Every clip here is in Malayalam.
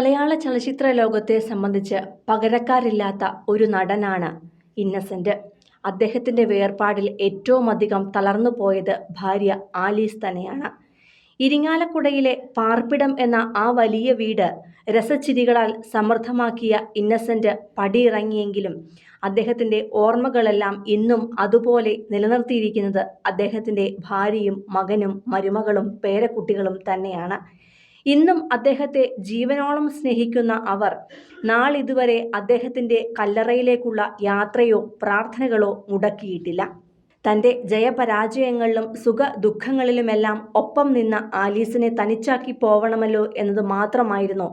മലയാള ചലച്ചിത്ര ലോകത്തെ സംബന്ധിച്ച് പകരക്കാരില്ലാത്ത ഒരു നടനാണ് ഇന്നസെന്റ്. അദ്ദേഹത്തിന്റെ വേർപാടിൽ ഏറ്റവുമധികം തളർന്നുപോയത് ഭാര്യ ആലീസ് തന്നെയാണ്. ഇരിങ്ങാലക്കുടയിലെ പാർപ്പിടം എന്ന ആ വലിയ വീട് രസച്ചിരികളാൽ സമൃദ്ധമാക്കിയ ഇന്നസെന്റ് പടിയിറങ്ങിയെങ്കിലും അദ്ദേഹത്തിന്റെ ഓർമ്മകളെല്ലാം ഇന്നും അതുപോലെ നിലനിർത്തിയിരിക്കുന്നത് അദ്ദേഹത്തിന്റെ ഭാര്യയും മകനും മരുമകളും പേരക്കുട്ടികളും തന്നെയാണ്. ഇന്നും അദ്ദേഹത്തെ ജീവനോളം സ്നേഹിക്കുന്ന അവർ നാളിതുവരെ അദ്ദേഹത്തിന്റെ കല്ലറയിലേക്കുള്ള യാത്രയോ പ്രാർത്ഥനകളോ മുടക്കിയിട്ടില്ല. തന്റെ ജയപരാജയങ്ങളിലും സുഖ ദുഃഖങ്ങളിലുമെല്ലാം ഒപ്പം നിന്ന ആലീസിനെ തനിച്ചാക്കി പോവണമല്ലോ എന്നത് മാത്രമായിരുന്നു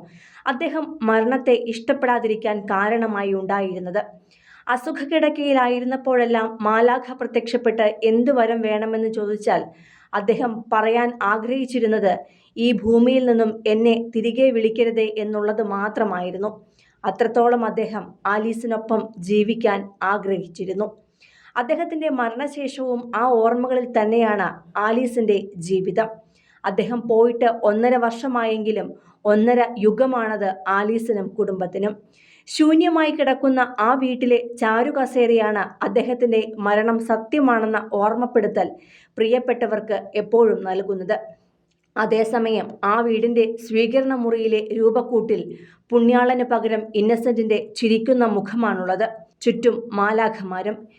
അദ്ദേഹം മരണത്തെ ഇഷ്ടപ്പെടാതിരിക്കാൻ കാരണമായി ഉണ്ടായിരുന്നത്. അസുഖകിടക്കയിലായിരുന്നപ്പോഴെല്ലാം മാലാഖ പ്രത്യക്ഷപ്പെട്ട് എന്തു വരം വേണമെന്ന് ചോദിച്ചാൽ അദ്ദേഹം പറയാൻ ആഗ്രഹിച്ചിരുന്നത് ഈ ഭൂമിയിൽ നിന്നും എന്നെ തിരികെ വിളിക്കരുതേ എന്നുള്ളത് മാത്രമായിരുന്നു. അത്രത്തോളം അദ്ദേഹം ആലീസിനൊപ്പം ജീവിക്കാൻ ആഗ്രഹിച്ചിരുന്നു. അദ്ദേഹത്തിന്റെ മരണശേഷവും ആ ഓർമ്മകളിൽ തന്നെയാണ് ആലീസിന്റെ ജീവിതം. അദ്ദേഹം പോയിട്ട് 1.5 വർഷമായെങ്കിലും 1.5 യുഗമാണത് ആലീസിനും കുടുംബത്തിനും. ശൂന്യമായി കിടക്കുന്ന ആ വീട്ടിലെ ചാരുകസേരയാണ് അദ്ദേഹത്തിന്റെ മരണം സത്യമാണെന്ന ഓർമ്മപ്പെടുത്തൽ പ്രിയപ്പെട്ടവർക്ക് എപ്പോഴും നൽകുന്നത്. അതേസമയം ആ വീടിന്റെ സ്വീകരണ മുറിയിലെ രൂപക്കൂട്ടിൽ പുണ്യാളന് പകരം ഇന്നസെന്റിന്റെ ചിരിക്കുന്ന മുഖമാണുള്ളത്. ചുറ്റും മാലാഖമാരും.